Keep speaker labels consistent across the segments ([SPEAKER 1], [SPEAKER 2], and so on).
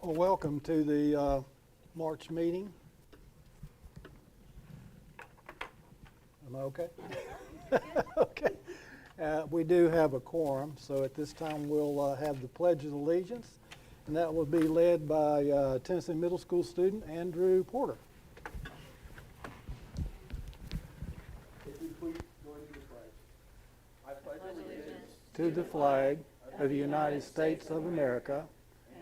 [SPEAKER 1] Well, welcome to the March meeting. Am I okay? Okay. We do have a quorum, so at this time we'll have the Pledge of Allegiance, and that will be led by Tennessee Middle School student Andrew Porter. If you please join me in the pledge. I pledge allegiance to the flag of the United States of America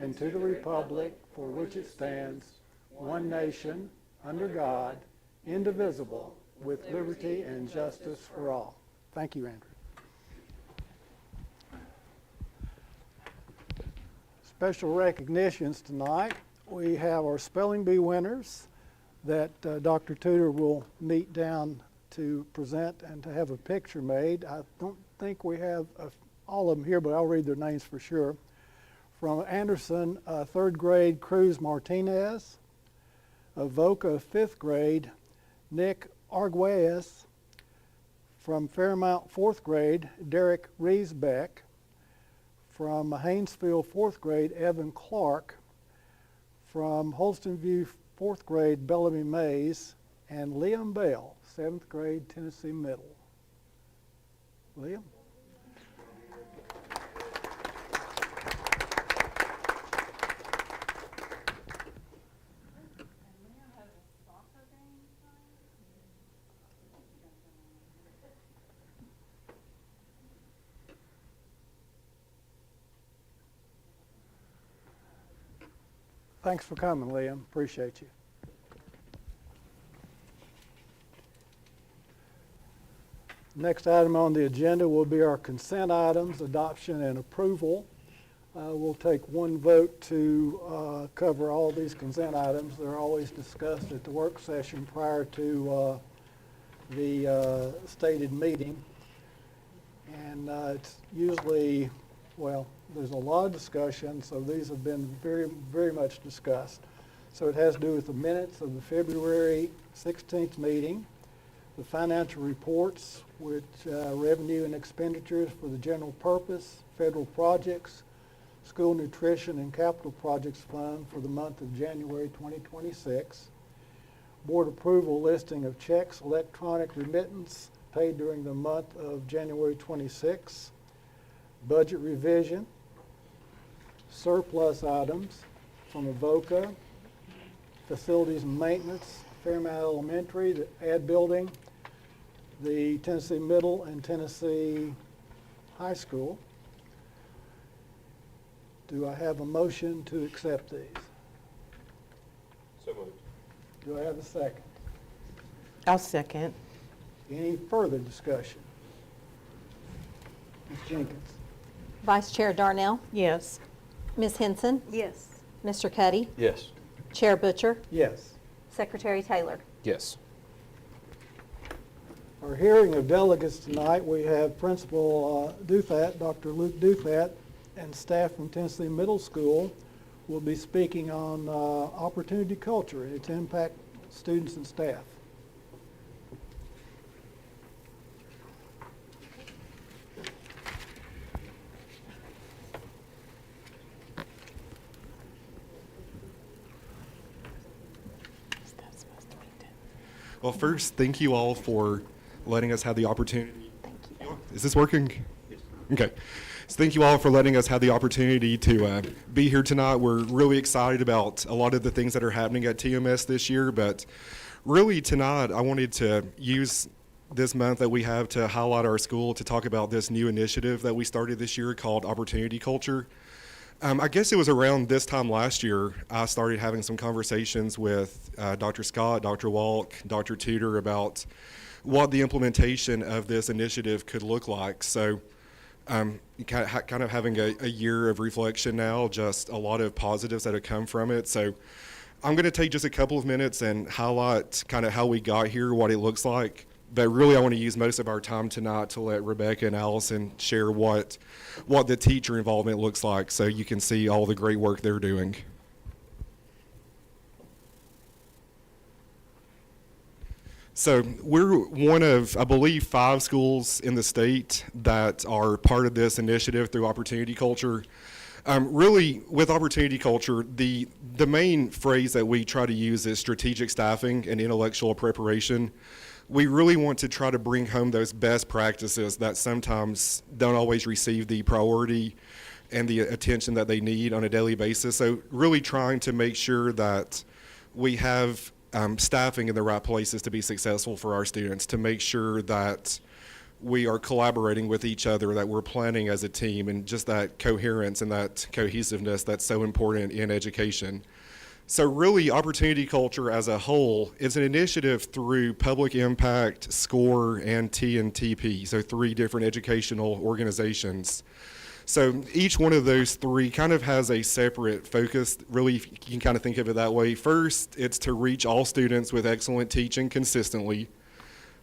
[SPEAKER 1] and to the republic for which it stands, one nation, under God, indivisible, with liberty and justice for all. Thank you, Andrew. Special recognitions tonight. We have our spelling bee winners that Dr. Tudor will meet down to present and to have a picture made. I don't think we have all of them here, but I'll read their names for sure. From Anderson, third grade, Cruz Martinez. Avoca, fifth grade, Nick Arguez. From Fairmount, fourth grade, Derek Riesbeck. From Haynesville, fourth grade, Evan Clark. From Holston View, fourth grade, Bellamy Mays. And Liam Bell, seventh grade, Tennessee Middle. Liam? Thanks for coming, Liam. Appreciate you. Next item on the agenda will be our consent items, adoption and approval. We'll take one vote to cover all these consent items. They're always discussed at the work session prior to the stated meeting. And it's usually, well, there's a lot of discussion, so these have been very, very much discussed. So it has to do with the minutes of the February 16th meeting, the financial reports, which revenue and expenditures for the general purpose, federal projects, school nutrition and capital projects fund for the month of January 2026, board approval listing of checks, electronic remittance paid during the month of January 26, budget revision, surplus items from Avoca, facilities and maintenance, Fairmount Elementary, the ad building, the Tennessee Middle and Tennessee High School. Do I have a motion to accept these?
[SPEAKER 2] So moved.
[SPEAKER 1] Do I have a second?
[SPEAKER 3] I'll second.
[SPEAKER 1] Any further discussion? Ms. Jenkins?
[SPEAKER 4] Vice Chair Darnell,
[SPEAKER 3] Yes.
[SPEAKER 4] Ms. Henson,
[SPEAKER 5] Yes.
[SPEAKER 4] Mr. Cuddy,
[SPEAKER 2] Yes.
[SPEAKER 4] Chair Butcher,
[SPEAKER 1] Yes.
[SPEAKER 4] Secretary Taylor.
[SPEAKER 2] Yes.
[SPEAKER 1] Our hearing of delegates tonight, we have Principal Duthat, Dr. Luke Duthat, and staff from Tennessee Middle School will be speaking on opportunity culture and its impact on students and staff.
[SPEAKER 6] Well, first, thank you all for letting us have the opportunity. Is this working? Yes. Okay. So thank you all for letting us have the opportunity to be here tonight. We're really excited about a lot of the things that are happening at TMS this year, but really tonight I wanted to use this month that we have to highlight our school to talk about this new initiative that we started this year called Opportunity Culture. I guess it was around this time last year I started having some conversations with Dr. Scott, Dr. Walk, Dr. Tudor about what the implementation of this initiative could look like. So kind of having a year of reflection now, just a lot of positives that have come from it. So I'm going to take just a couple of minutes and highlight kind of how we got here, what it looks like. But really, I want to use most of our time tonight to let Rebecca and Allison share what the teacher involvement looks like, so you can see all the great work they're doing. So we're one of, I believe, 5 schools in the state that are part of this initiative through Opportunity Culture. Really, with opportunity culture, the main phrase that we try to use is strategic staffing and intellectual preparation. We really want to try to bring home those best practices that sometimes don't always receive the priority and the attention that they need on a daily basis. So really trying to make sure that we have staffing in the right places to be successful for our students, to make sure that we are collaborating with each other, that we're planning as a team, and just that coherence and that cohesiveness that's so important in education. So really, opportunity culture as a whole is an initiative through Public Impact, SCORE, and TNTP, so 3 different educational organizations. So each one of those 3 kind of has a separate focus. Really, you can kind of think of it that way. First, it's to reach all students with excellent teaching consistently,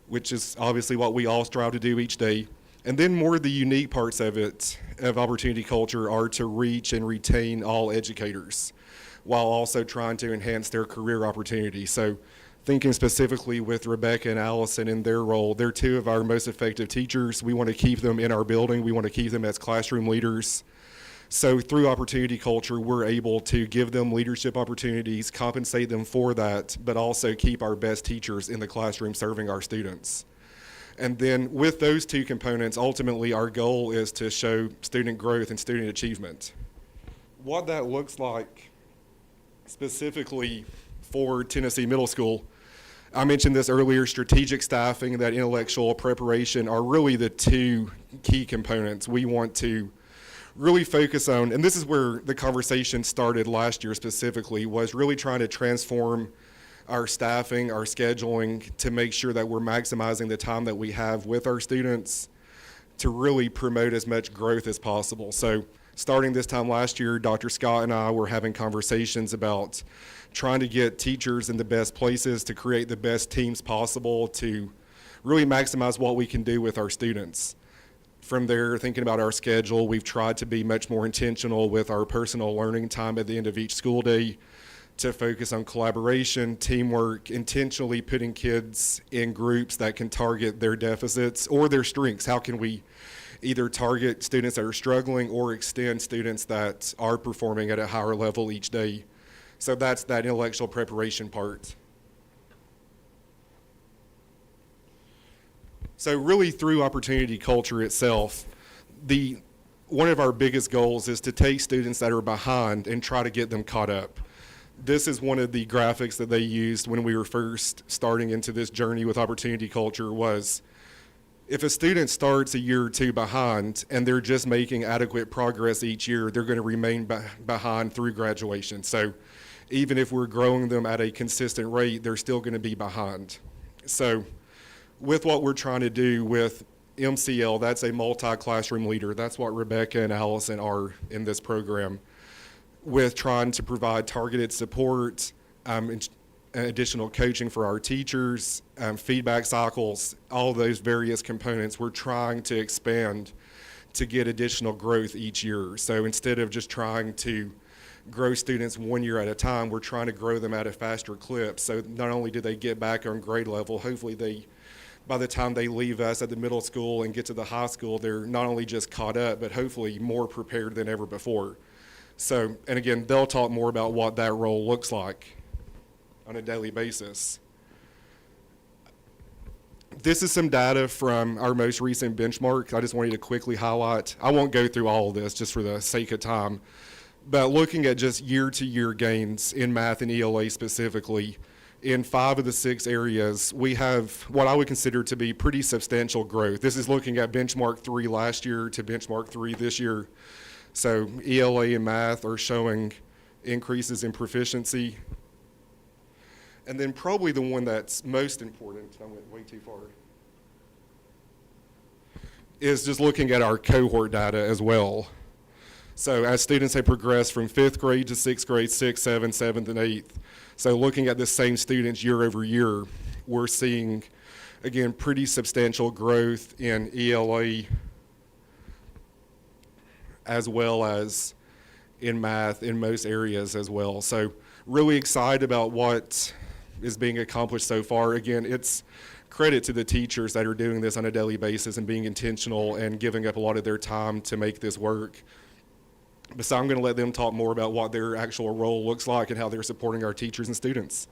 [SPEAKER 6] which is obviously what we all strive to do each day. And then more of the unique parts of it, of opportunity culture, are to reach and retain all educators, while also trying to enhance their career opportunities. So thinking specifically with Rebecca and Allison in their role, they're 2 of our most effective teachers. We want to keep them in our building. We want to keep them as classroom leaders. So through opportunity culture, we're able to give them leadership opportunities, compensate them for that, but also keep our best teachers in the classroom serving our students. And then with those 2 components, ultimately our goal is to show student growth and student achievement. What that looks like specifically for Tennessee Middle School, I mentioned this earlier, strategic staffing and that intellectual preparation are really the 2 key components we want to really focus on. And this is where the conversation started last year specifically, was really trying to transform our staffing, our scheduling, to make sure that we're maximizing the time that we have with our students to really promote as much growth as possible. So starting this time last year, Dr. Scott and I were having conversations about trying to get teachers in the best places to create the best teams possible to really maximize what we can do with our students. From there, thinking about our schedule, we've tried to be much more intentional with our personal learning time at the end of each school day to focus on collaboration, teamwork, intentionally putting kids in groups that can target their deficits or their strengths. How can we either target students that are struggling or extend students that are performing at a higher level each day? So that's that intellectual preparation part. So really through opportunity culture itself, one of our biggest goals is to take students that are behind and try to get them caught up. This is one of the graphics that they used when we were first starting into this journey with opportunity culture. Was if a student starts a year or 2 behind and they're just making adequate progress each year, they're going to remain behind through graduation. So even if we're growing them at a consistent rate, they're still going to be behind. So with what we're trying to do with MCL, that's a multi-classroom leader. That's what Rebecca and Allison are in this program, with trying to provide targeted support, additional coaching for our teachers, feedback cycles, all those various components. We're trying to expand to get additional growth each year. So instead of just trying to grow students 1 year at a time, we're trying to grow them at a faster clip. So not only do they get back on grade level, hopefully by the time they leave us at the middle school and get to the high school, they're not only just caught up, but hopefully more prepared than ever before. So, and again, they'll talk more about what that role looks like on a daily basis. This is some data from our most recent benchmark. I just wanted to quickly highlight. I won't go through all of this just for the sake of time, but looking at just year-to-year gains in math and ELA specifically, in 5 of the 6 areas, we have what I would consider to be pretty substantial growth. This is looking at benchmark 3 last year to benchmark 3 this year. So ELA and math are showing increases in proficiency. And then probably the one that's most important, I went way too far, is just looking at our cohort data as well. So as students have progressed from 5th grade to 6th grade, 6th, 7th, 7th, and 8th, so looking at the same students year over year, we're seeing, again, pretty substantial growth in ELA as well as in math in most areas as well. So really excited about what is being accomplished so far. Again, it's credit to the teachers that are doing this on a daily basis and being intentional and giving up a lot of their time to make this work. But so I'm going to let them talk more about what their actual role looks like and how they're supporting our teachers and students.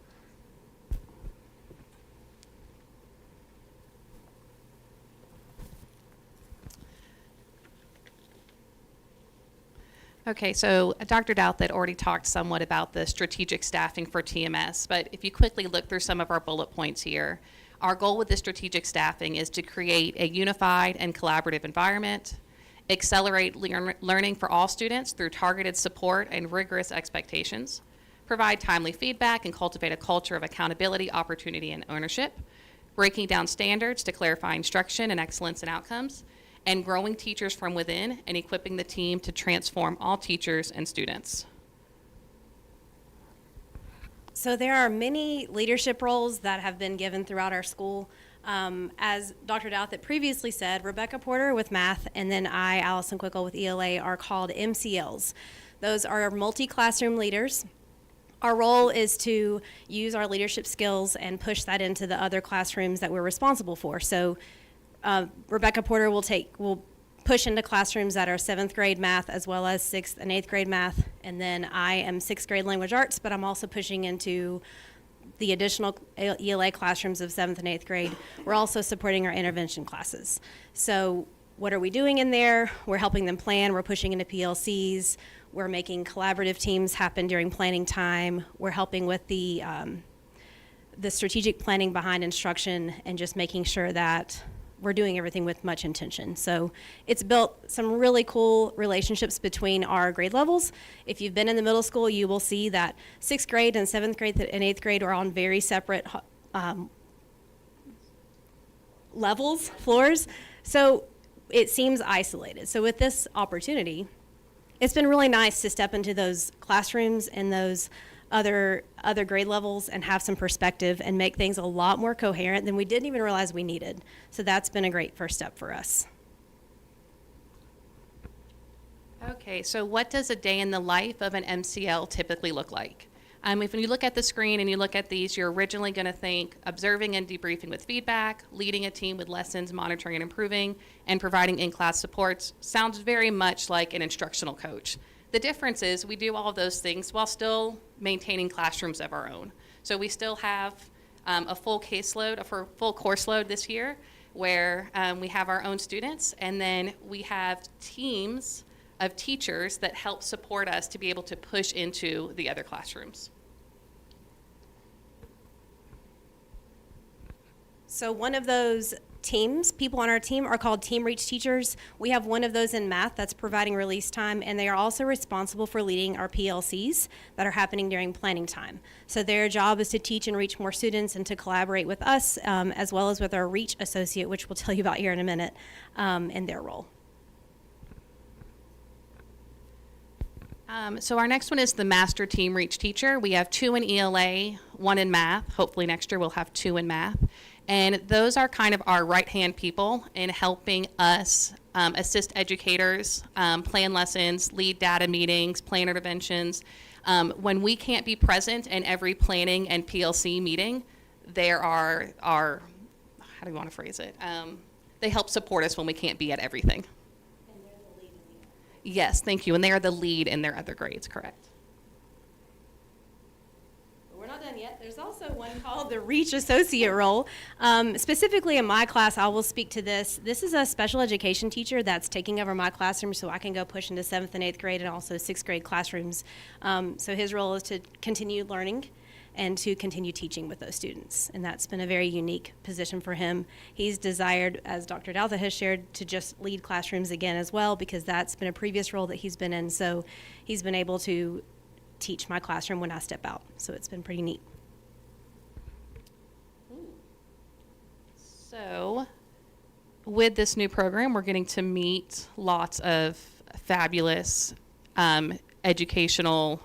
[SPEAKER 5] Okay, so Dr. Douthit already talked somewhat about the strategic staffing for TMS, but if you quickly look through some of our bullet points here, our goal with the strategic staffing is to create a unified and collaborative environment, accelerate learning for all students through targeted support and rigorous expectations, provide timely feedback and cultivate a culture of accountability, opportunity, and ownership, breaking down standards to clarify instruction and excellence in outcomes, and growing teachers from within and equipping the team to transform all teachers and students.
[SPEAKER 7] So there are many leadership roles that have been given throughout our school. As Dr. Douthit previously said, Rebecca Porter with math and then I, Allison Quickle with ELA, are called MCLs. Those are multi-classroom leaders. Our role is to use our leadership skills and push that into the other classrooms that we're responsible for. So Rebecca Porter will push into classrooms that are 7th grade math as well as 6th and 8th grade math. And then I am 6th grade language arts, but I'm also pushing into the additional ELA classrooms of 7th and 8th grade. We're also supporting our intervention classes. So what are we doing in there? We're helping them plan. We're pushing into PLCs. We're making collaborative teams happen during planning time. We're helping with the strategic planning behind instruction and just making sure that we're doing everything with much intention. So it's built some really cool relationships between our grade levels. If you've been in the middle school, you will see that 6th grade and 7th grade and 8th grade are on very separate levels, floors. So it seems isolated. So with this opportunity, it's been really nice to step into those classrooms and those other grade levels and have some perspective and make things a lot more coherent than we didn't even realize we needed. So that's been a great first step for us.
[SPEAKER 5] Okay, so what does a day in the life of an MCL typically look like? If you look at the screen and you look at these, you're originally going to think observing and debriefing with feedback, leading a team with lessons, monitoring and improving, and providing in-class supports. Sounds very much like an instructional coach. The difference is we do all of those things while still maintaining classrooms of our own. So we still have a full caseload, a full course load this year where we have our own students, and then we have teams of teachers that help support us to be able to push into the other classrooms.
[SPEAKER 7] So one of those teams, people on our team, are called Team Reach teachers. We have one of those in math that's providing release time, and they are also responsible for leading our PLCs that are happening during planning time. So their job is to teach and reach more students and to collaborate with us, as well as with our Reach associate, which we'll tell you about here in a minute, in their role.
[SPEAKER 5] So our next one is the Master Team Reach teacher. We have 2 in ELA, 1 in math. Hopefully next year we'll have 2 in math. And those are kind of our right-hand people in helping us assist educators, plan lessons, lead data meetings, plan interventions. When we can't be present in every planning and PLC meeting, there are how do you want to phrase it? They help support us when we can't be at everything.
[SPEAKER 7] And they're the lead in the
[SPEAKER 5] Yes, thank you. And they are the lead in their other grades, correct?
[SPEAKER 7] We're not done yet. There's also one called the Reach Associate role. Specifically in my class, I will speak to this. This is a special education teacher that's taking over my classroom so I can go push into 7th and 8th grade and also 6th grade classrooms. So his role is to continue learning and to continue teaching with those students. And that's been a very unique position for him. He's desired, as Dr. Douthit has shared, to just lead classrooms again as well, because that's been a previous role that he's been in. So he's been able to teach my classroom when I step out. So it's been pretty neat.
[SPEAKER 5] So with this new program, we're getting to meet lots of fabulous educational,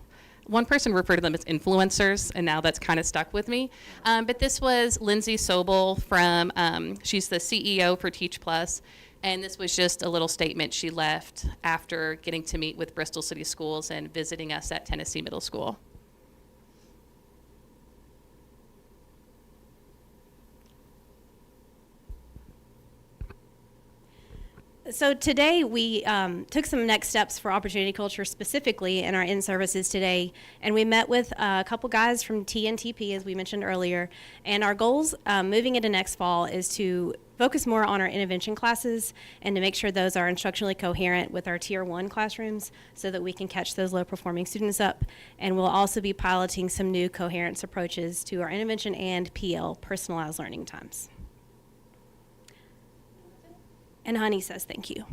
[SPEAKER 5] one person referred to them as influencers, and now that's kind of stuck with me. But this was Lindsay Sobel from, she's the CEO for Teach Plus, and this was just a little statement she left after getting to meet with Bristol City Schools and visiting us at Tennessee Middle School.
[SPEAKER 7] So today we took some next steps for opportunity culture specifically in our in-services today, and we met with a couple guys from TNTP, as we mentioned earlier, and our goals moving into next fall is to focus more on our intervention classes and to make sure those are instructionally coherent with our Tier 1 classrooms so that we can catch those low-performing students up. And we'll also be piloting some new coherence approaches to our intervention and PL, personalized learning times. And Honey says thank you.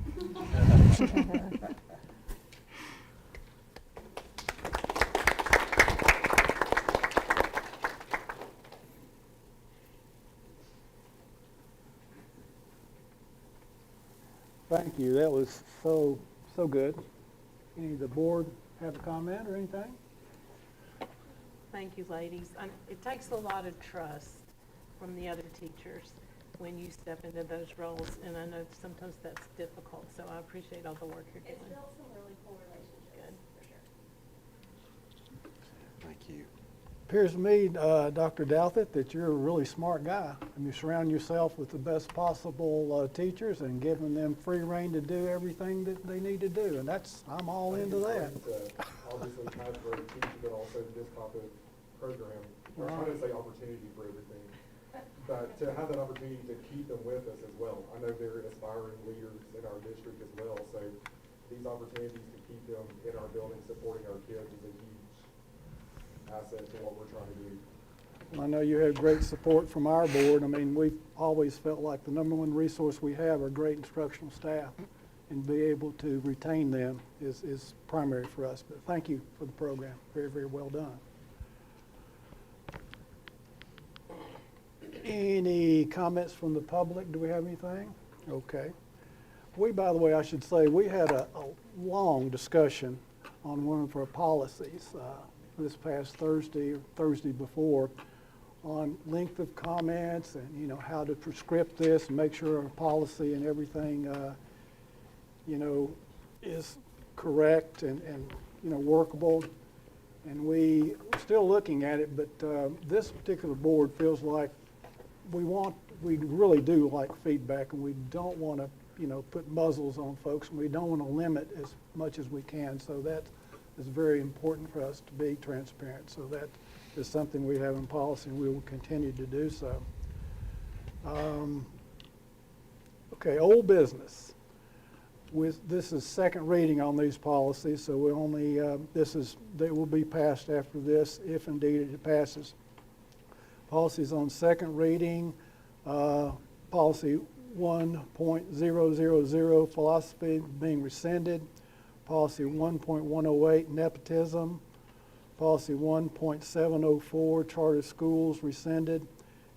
[SPEAKER 1] Thank you. That was so good. Any of the board have a comment or anything?
[SPEAKER 3] Thank you, ladies. It takes a lot of trust from the other teachers when you step into those roles, and I know sometimes that's difficult, so I appreciate all the work you're doing.
[SPEAKER 7] It's built some really cool relationships, for sure.
[SPEAKER 8] Thank you.
[SPEAKER 1] Appears to me, Dr. Douthit, that you're a really smart guy. And you surround yourself with the best possible teachers and giving them free rein to do everything that they need to do. And I'm all into that.
[SPEAKER 6] Obviously, kind of for a teacher, but also this type of program. We're trying to say opportunity for everything. But to have that opportunity to keep them with us as well. I know they're aspiring leaders in our district as well. So these opportunities to keep them in our building supporting our kids is a huge asset to what we're trying to do.
[SPEAKER 1] I know you have great support from our board. I mean, we've always felt like the number one resource we have are great instructional staff, and be able to retain them is primary for us. But thank you for the program. Very, very well done. Any comments from the public? Do we have anything? Okay. By the way, I should say, we had a long discussion on one of our policies this past Thursday or Thursday before on length of comments and, how to prescript this and make sure our policy and everything, is correct and workable. And we're still looking at it, but this particular board feels like we really do like feedback, and we don't want to, put muzzles on folks, and we don't want to limit as much as we can. So that is very important for us to be transparent. So that is something we have in policy, and we will continue to do so. Okay, old business. This is second reading on these policies, so we only they will be passed after this, if indeed it passes. Policies on second reading. Policy 1.000, philosophy being rescinded. Policy 1.108, nepotism. Policy 1.704, charter schools, rescinded.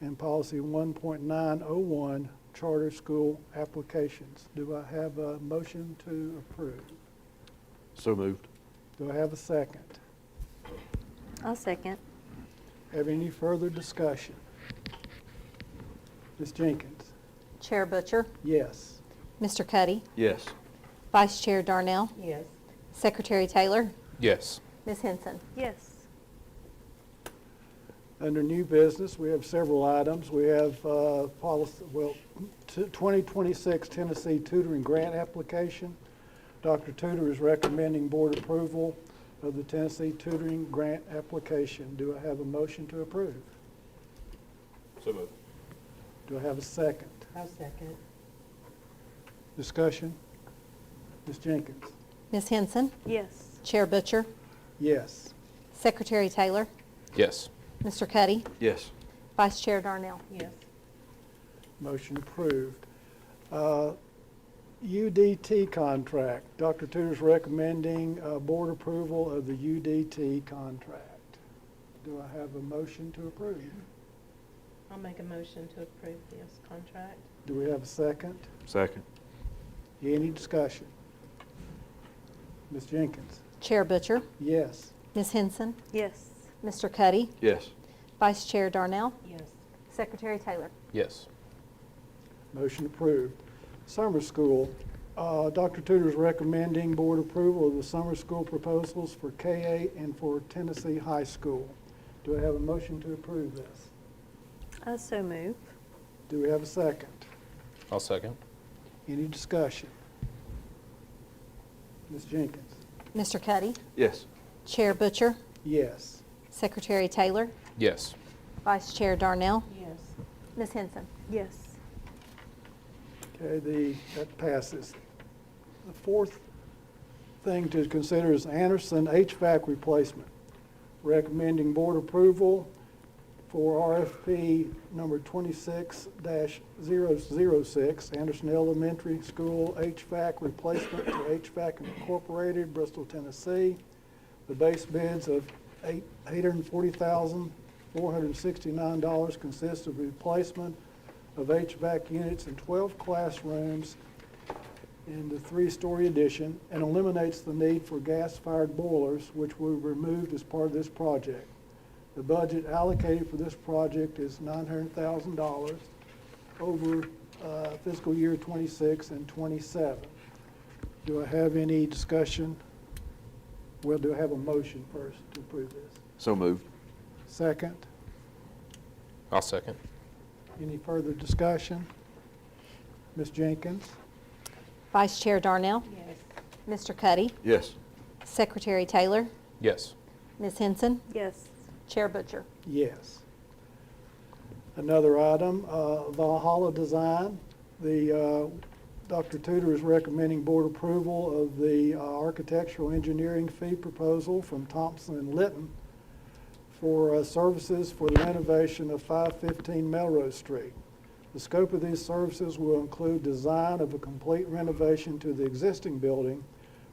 [SPEAKER 1] And policy 1.901, charter school applications. Do I have a motion to approve?
[SPEAKER 8] So moved.
[SPEAKER 1] Do I have a second?
[SPEAKER 4] I'll second.
[SPEAKER 1] Have any further discussion? Ms. Jenkins?
[SPEAKER 4] Chair Butcher,
[SPEAKER 1] Yes.
[SPEAKER 4] Mr. Cuddy,
[SPEAKER 8] Yes.
[SPEAKER 4] Vice Chair Darnell,
[SPEAKER 3] Yes.
[SPEAKER 4] Secretary Taylor,
[SPEAKER 2] Yes.
[SPEAKER 4] Ms. Henson.
[SPEAKER 3] Yes.
[SPEAKER 1] Under new business, we have several items. We have policy, 2026 Tennessee tutoring grant application. Dr. Tudor is recommending board approval of the Tennessee tutoring grant application. Do I have a motion to approve?
[SPEAKER 2] So moved.
[SPEAKER 1] Do I have a second?
[SPEAKER 3] I'll second.
[SPEAKER 1] Discussion? Ms. Jenkins?
[SPEAKER 4] Ms. Henson,
[SPEAKER 3] Yes.
[SPEAKER 4] Chair Butcher,
[SPEAKER 1] Yes.
[SPEAKER 4] Secretary Taylor,
[SPEAKER 2] Yes.
[SPEAKER 4] Mr. Cuddy,
[SPEAKER 8] Yes.
[SPEAKER 4] Vice Chair Darnell.
[SPEAKER 3] Yes.
[SPEAKER 1] Motion approved. UDT contract. Dr. Tudor's recommending board approval of the UDT contract. Do I have a motion to approve?
[SPEAKER 3] I'll make a motion to approve this contract.
[SPEAKER 1] Do we have a second?
[SPEAKER 8] Second.
[SPEAKER 1] Any discussion? Ms. Jenkins?
[SPEAKER 4] Chair Butcher,
[SPEAKER 1] Yes.
[SPEAKER 4] Ms. Henson,
[SPEAKER 3] Yes.
[SPEAKER 4] Mr. Cuddy,
[SPEAKER 8] Yes.
[SPEAKER 4] Vice Chair Darnell,
[SPEAKER 3] Yes.
[SPEAKER 4] Secretary Taylor.
[SPEAKER 2] Yes.
[SPEAKER 1] Motion approved. Summer school. Dr. Tudor's recommending board approval of the summer school proposals for K-8 and for Tennessee High School. Do I have a motion to approve this?
[SPEAKER 4] I so move.
[SPEAKER 1] Do we have a second?
[SPEAKER 2] I'll second.
[SPEAKER 1] Any discussion? Ms. Jenkins?
[SPEAKER 4] Mr. Cuddy?
[SPEAKER 8] Yes.
[SPEAKER 4] Chair Butcher?
[SPEAKER 1] Yes.
[SPEAKER 4] Secretary Taylor?
[SPEAKER 2] Yes.
[SPEAKER 4] Vice Chair Darnell?
[SPEAKER 3] Yes.
[SPEAKER 4] Ms. Henson?
[SPEAKER 9] Yes.
[SPEAKER 1] Okay, that passes. The fourth thing to consider is Anderson HVAC replacement. Recommending board approval for RFP number 26-006, Anderson Elementary School HVAC replacement to HVAC Incorporated, Bristol, Tennessee. The base bids of $840,469 consists of replacement of HVAC units in 12 classrooms in the 3-story addition and eliminates the need for gas-fired boilers, which were removed as part of this project. The budget allocated for this project is $900,000 over fiscal year 26 and 27. Do I have any discussion? Well, do I have a motion first to approve this?
[SPEAKER 8] So moved.
[SPEAKER 1] Second?
[SPEAKER 2] I'll second.
[SPEAKER 1] Any further discussion? Ms. Jenkins?
[SPEAKER 4] Vice Chair Darnell?
[SPEAKER 3] Yes.
[SPEAKER 4] Mr. Cuddy?
[SPEAKER 8] Yes.
[SPEAKER 4] Secretary Taylor?
[SPEAKER 2] Yes.
[SPEAKER 4] Ms. Henson?
[SPEAKER 9] Yes.
[SPEAKER 4] Chair Butcher?
[SPEAKER 1] Yes. Another item, Valhalla Design. Dr. Tudor is recommending board approval of the architectural engineering fee proposal from Thompson and Litton for services for the renovation of 515 Melrose Street. The scope of these services will include design of a complete renovation to the existing building,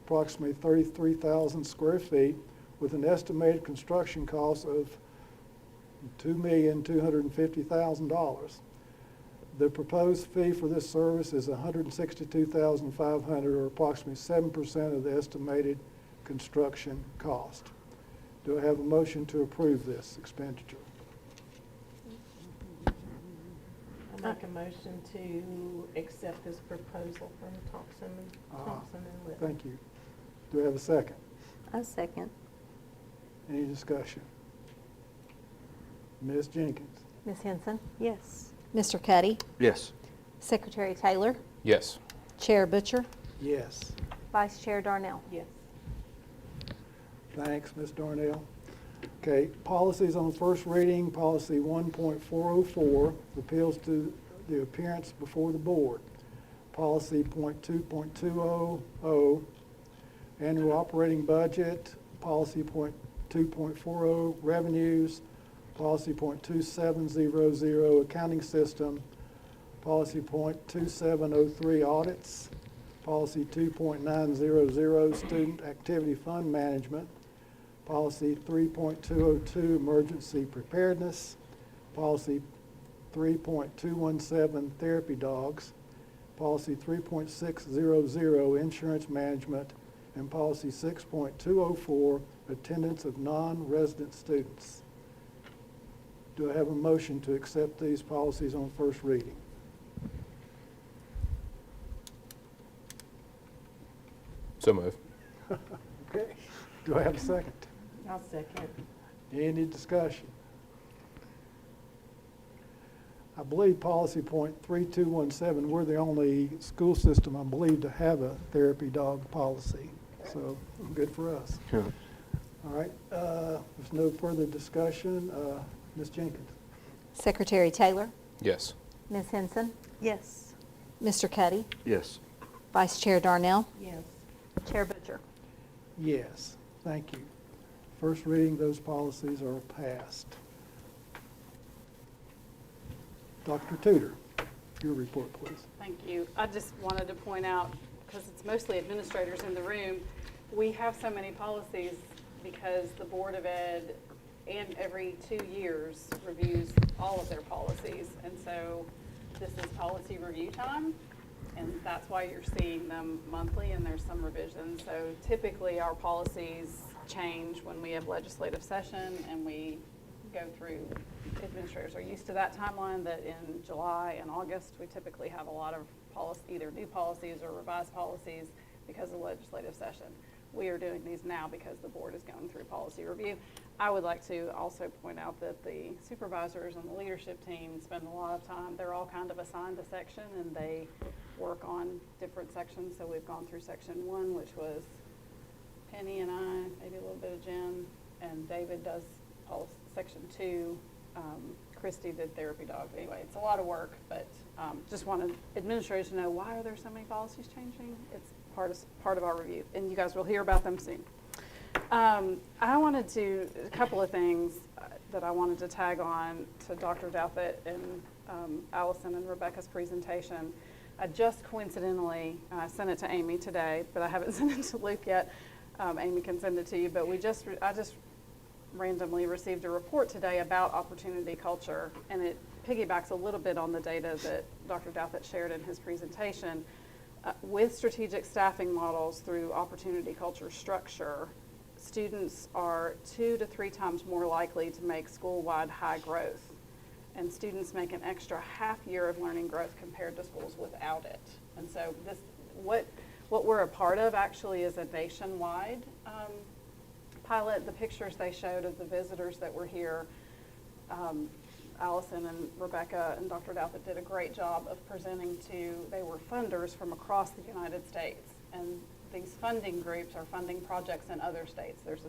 [SPEAKER 1] approximately 33,000 square feet, with an estimated construction cost of $2,250,000. The proposed fee for this service is $162,500, or approximately 7% of the estimated construction cost. Do I have a motion to approve this expenditure?
[SPEAKER 3] I make a motion to accept this proposal from Thompson and Litton.
[SPEAKER 1] Thank you. Do I have a second?
[SPEAKER 9] A second.
[SPEAKER 1] Any discussion? Ms. Jenkins?
[SPEAKER 4] Ms. Henson?
[SPEAKER 9] Yes.
[SPEAKER 4] Mr. Cuddy?
[SPEAKER 8] Yes.
[SPEAKER 4] Secretary Taylor?
[SPEAKER 2] Yes.
[SPEAKER 4] Chair Butcher?
[SPEAKER 1] Yes.
[SPEAKER 4] Vice Chair Darnell?
[SPEAKER 3] Yes.
[SPEAKER 1] Thanks, Ms. Darnell. Okay, policies on first reading, policy 1.404, appeals to the appearance before the board. Policy .2.200, annual operating budget. Policy .2.40, revenues. Policy .2700, accounting system. Policy .2703, audits. Policy 2.900, student activity fund management. Policy 3.202, emergency preparedness. Policy 3.217, therapy dogs. Policy 3.600, insurance management. And policy 6.204, attendance of non-resident students. Do I have a motion to accept these policies on first reading?
[SPEAKER 2] So move.
[SPEAKER 1] Okay. Do I have a second?
[SPEAKER 3] I'll second.
[SPEAKER 1] Any discussion? I believe policy .3217, we're the only school system, I believe, to have a therapy dog policy. So good for us. All right. There's no further discussion. Ms. Jenkins?
[SPEAKER 4] Secretary Taylor?
[SPEAKER 2] Yes.
[SPEAKER 4] Ms. Henson?
[SPEAKER 9] Yes.
[SPEAKER 4] Mr. Cuddy?
[SPEAKER 8] Yes.
[SPEAKER 4] Vice Chair Darnell?
[SPEAKER 3] Yes.
[SPEAKER 4] Chair Butcher?
[SPEAKER 1] Yes. Thank you. First reading, those policies are passed. Dr. Tudor, your report, please.
[SPEAKER 10] Thank you. I just wanted to point out, because it's mostly administrators in the room, we have so many policies because the Board of Ed and every 2 years reviews all of their policies. And so this is policy review time, and that's why you're seeing them monthly, and there's some revisions. So typically our policies change when we have legislative session and we go through. Administrators are used to that timeline, that in July and August we typically have a lot of either new policies or revised policies because of legislative session. We are doing these now because the board is going through policy review. I would like to also point out that the supervisors and the leadership team spend a lot of time, they're all kind of assigned a section and they work on different sections. So we've gone through section 1, which was Penny and I, maybe a little bit of Jen, and David does section 2. Christy did therapy dog. Anyway, it's a lot of work, but just wanted administrators to know, why are there so many policies changing? It's part of our review, and you guys will hear about them soon. I wanted to, a couple of things that I wanted to tag on to Dr. Douthit and Allison and Rebecca's presentation. I just coincidentally, I sent it to Amy today, but I haven't sent it to Luke yet. Amy can send it to you, but I just randomly received a report today about opportunity culture, and it piggybacks a little bit on the data that Dr. Douthit shared in his presentation. With strategic staffing models through opportunity culture structure, students are 2 to 3 times more likely to make school-wide high growth, and students make an extra half year of learning growth compared to schools without it. And so what we're a part of actually is a nationwide pilot. The pictures they showed of the visitors that were here, Allison and Rebecca and Dr. Douthit did a great job of presenting they were funders from across the United States. And these funding groups are funding projects in other states. There's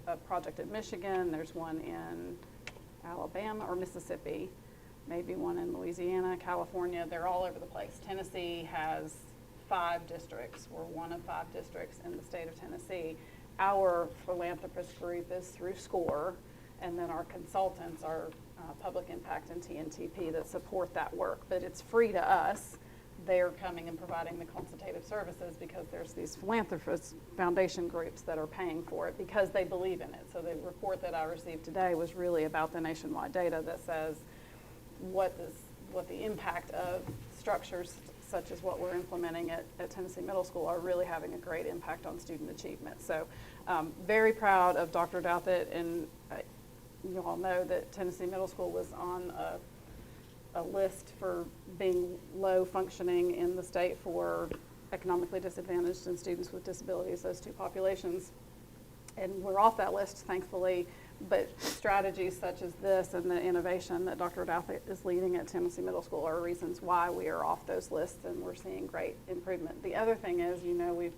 [SPEAKER 10] a project in Michigan, there's one in Alabama or Mississippi, maybe one in Louisiana, California. They're all over the place. Tennessee has 5 districts. We're one of 5 districts in the state of Tennessee. Our philanthropist group is through SCORE, and then our consultants are Public Impact and TNTP that support that work. But it's free to us. They're coming and providing the consultative services because there's these philanthropist foundation groups that are paying for it because they believe in it. So the report that I received today was really about the nationwide data that says what the impact of structures such as what we're implementing at Tennessee Middle School are really having a great impact on student achievement. So very proud of Dr. Douthit, and you all know that Tennessee Middle School was on a list for being low functioning in the state for economically disadvantaged and students with disabilities, those 2 populations. And we're off that list, thankfully, but strategies such as this and the innovation that Dr. Douthit is leading at Tennessee Middle School are reasons why we are off those lists, and we're seeing great improvement. The other thing is, it's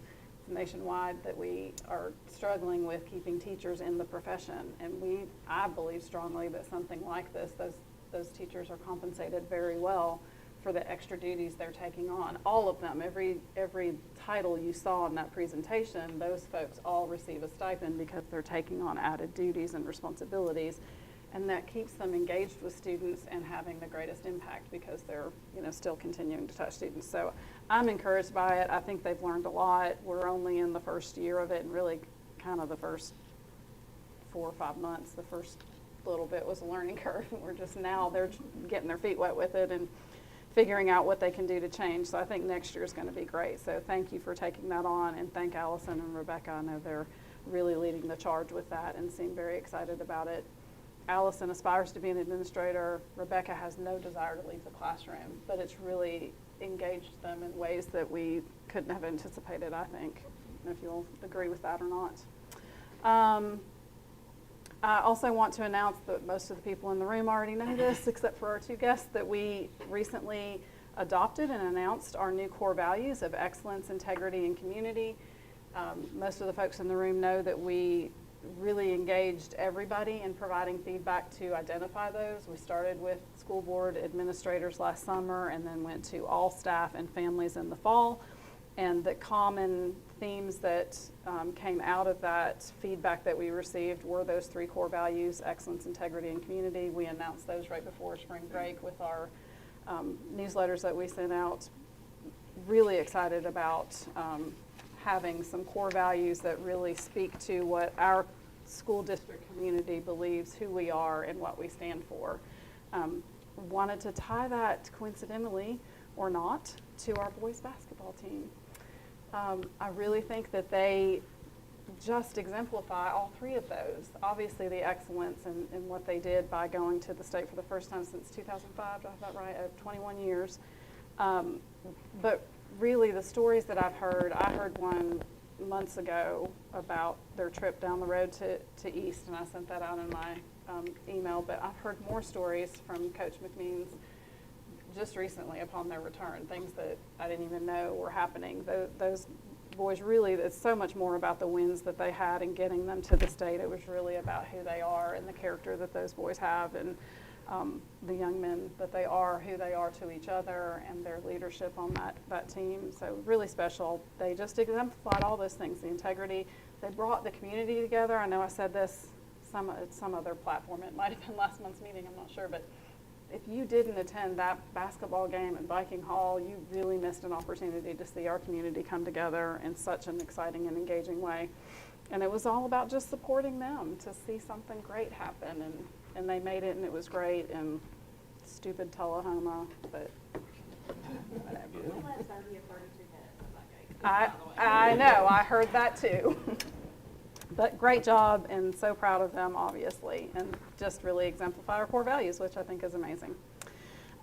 [SPEAKER 10] nationwide that we are struggling with keeping teachers in the profession, and I believe strongly that something like this, those teachers are compensated very well for the extra duties they're taking on. All of them, every title you saw in that presentation, those folks all receive a stipend because they're taking on added duties and responsibilities, and that keeps them engaged with students and having the greatest impact because they're still continuing to touch students. So I'm encouraged by it. I think they've learned a lot. We're only in the first year of it, and really kind of the first 4 or 5 months. The first little bit was a learning curve, and they're getting their feet wet with it and figuring out what they can do to change. So I think next year is going to be great. So thank you for taking that on, and thank Allison and Rebecca. I know they're really leading the charge with that and seem very excited about it. Allison aspires to be an administrator. Rebecca has no desire to leave the classroom, but it's really engaged them in ways that we couldn't have anticipated, I think. I don't know if you'll agree with that or not. I also want to announce that most of the people in the room already know this, except for our 2 guests, that we recently adopted and announced our new core values of excellence, integrity, and community. Most of the folks in the room know that we really engaged everybody in providing feedback to identify those. We started with school board administrators last summer and then went to all staff and families in the fall. And the common themes that came out of that feedback that we received were those 3 core values: excellence, integrity, and community. We announced those right before spring break with our newsletters that we sent out. Really excited about having some core values that really speak to what our school district community believes, who we are, and what we stand for. Wanted to tie that, coincidentally or not, to our boys basketball team. I really think that they just exemplify all 3 of those. Obviously, the excellence in what they did by going to the state for the first time since 2005, do I have that right? 21 years. But really, the stories that I heard one months ago about their trip down the road to East, and I sent that out in my email. But I've heard more stories from Coach McMeans just recently upon their return, things that I didn't even know were happening. Those boys really, it's so much more about the wins that they had and getting them to the state. It was really about who they are and the character that those boys have, and the young men that they are, who they are to each other, and their leadership on that team. So really special. They just exemplified all those things, the integrity. They brought the community together. I know I said this some other platform. It might have been last month's meeting, I'm not sure, but if you didn't attend that basketball game at Viking Hall, you really missed an opportunity to see our community come together in such an exciting and engaging way. And it was all about just supporting them to see something great happen, and they made it, and it was great. And stupid Tullahoma, but whatever. I know, I heard that too. But great job, and so proud of them, obviously, and just really exemplify our core values, which I think is amazing.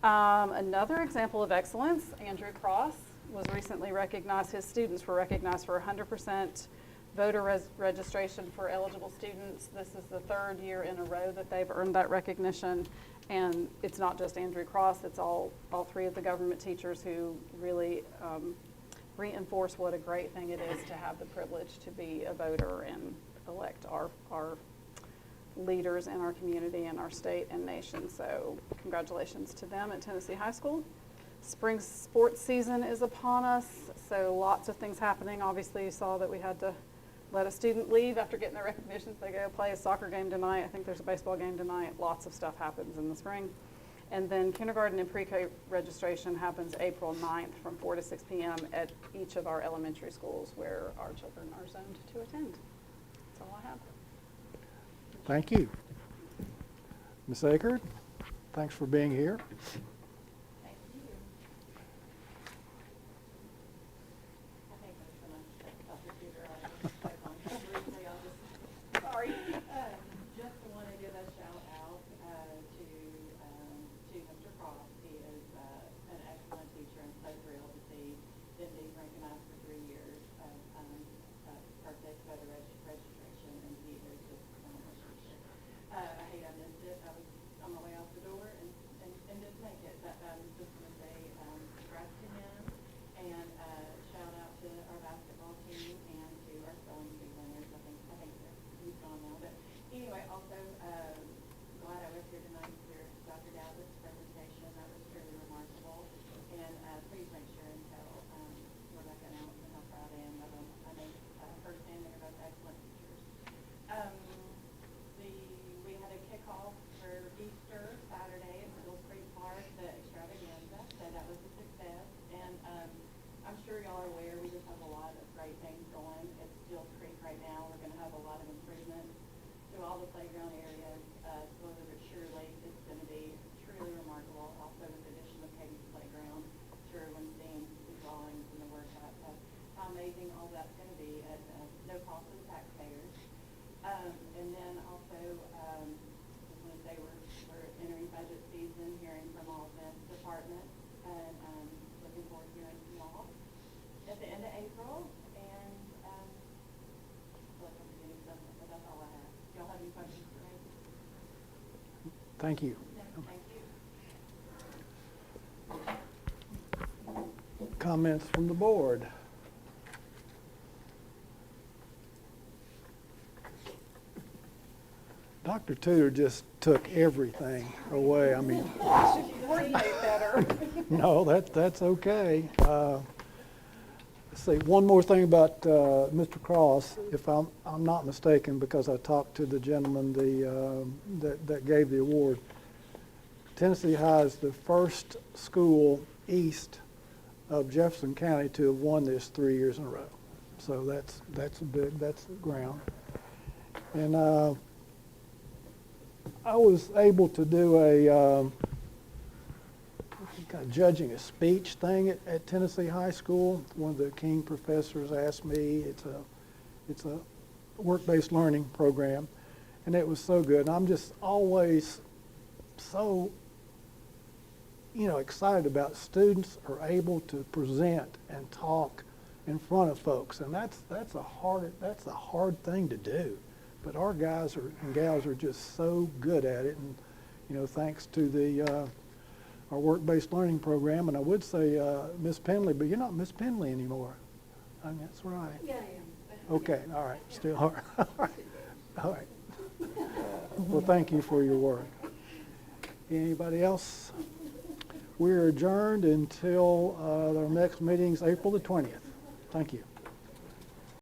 [SPEAKER 10] Another example of excellence, Andrew Cross was recently recognized. His students were recognized for 100% voter registration for eligible students. This is the third year in a row that they've earned that recognition. And it's not just Andrew Cross, it's all three of the government teachers who really reinforce what a great thing it is to have the privilege to be a voter and elect our leaders in our community and our state and nation. So congratulations to them at Tennessee High School. Spring sports season is upon us, so lots of things happening. Obviously, you saw that we had to let a student leave after getting their recognitions. They go play a soccer game tonight. I think there's a baseball game tonight. Lots of stuff happens in the spring. And then kindergarten and pre-K registration happens April 9th from 4 to 6 p.m. at each of our elementary schools where our children are zoned to attend. That's all I have.
[SPEAKER 1] Thank you. Ms. Akerd, thanks for being here.
[SPEAKER 10] Thank you. I think that's going to figure out. Briefly, I'll just, sorry. Just want to give a shout out to Mr. Cross. He is an excellent teacher, and so thrilled to see him being recognized for 3 years of birthday voter registration, and he is just phenomenal. I hate I missed it. I was on my way out the door and didn't make it, but just want to say congrats to him, and shout out to our basketball team and to our spelling bee winners. I think he's gone now, but anyway, also glad I was here tonight to hear Dr. Dowsett's presentation. That was truly remarkable, and please make sure and tell Rebecca and Allison how proud I am of them. I know firsthand they're both excellent teachers. We had a kickoff for Easter Saturday at Middle Creek Park, the extravaganza, so that was a success. And I'm sure y'all are aware, we just have a lot of great things going at Steel Creek right now. We're going to have a lot of improvements to all the playground areas. Slowly but surely, it's going to be truly remarkable. Also, with the addition of Katie's Playground, sure everyone's seen the drawings and the work out of how amazing all that's going to be at no cost to the taxpayers. And then also, just want to say we're entering budget season, hearing from all the departments, and looking forward to hearing from y'all at the end of April. And I feel like I'm forgetting something, but that's all I have. Y'all have any questions for me?
[SPEAKER 1] Thank you.
[SPEAKER 10] No, thank you.
[SPEAKER 1] Comments from the board? Dr. Tudor just took everything away. I mean,
[SPEAKER 10] Coordinate better.
[SPEAKER 1] no, that's okay. Let's see, one more thing about Mr. Cross, if I'm not mistaken, because I talked to the gentleman that gave the award. Tennessee High is the first school east of Jefferson County to have won this 3 years in a row. So that's ground. And I was able to do a kind of judging a speech thing at Tennessee High School. One of the King professors asked me. It's a work-based learning program, and it was so good. And I'm just always so excited about students are able to present and talk in front of folks, and that's a hard thing to do. But our guys and gals are just so good at it, and thanks to our work-based learning program. And I would say Miss Penley, but you're not Miss Penley anymore. I mean, that's right.
[SPEAKER 10] Yeah, I am.
[SPEAKER 1] Okay, all right, still, all right. All right. Well, thank you for your work. Anybody else? We're adjourned until our next meeting's April the 20th. Thank you.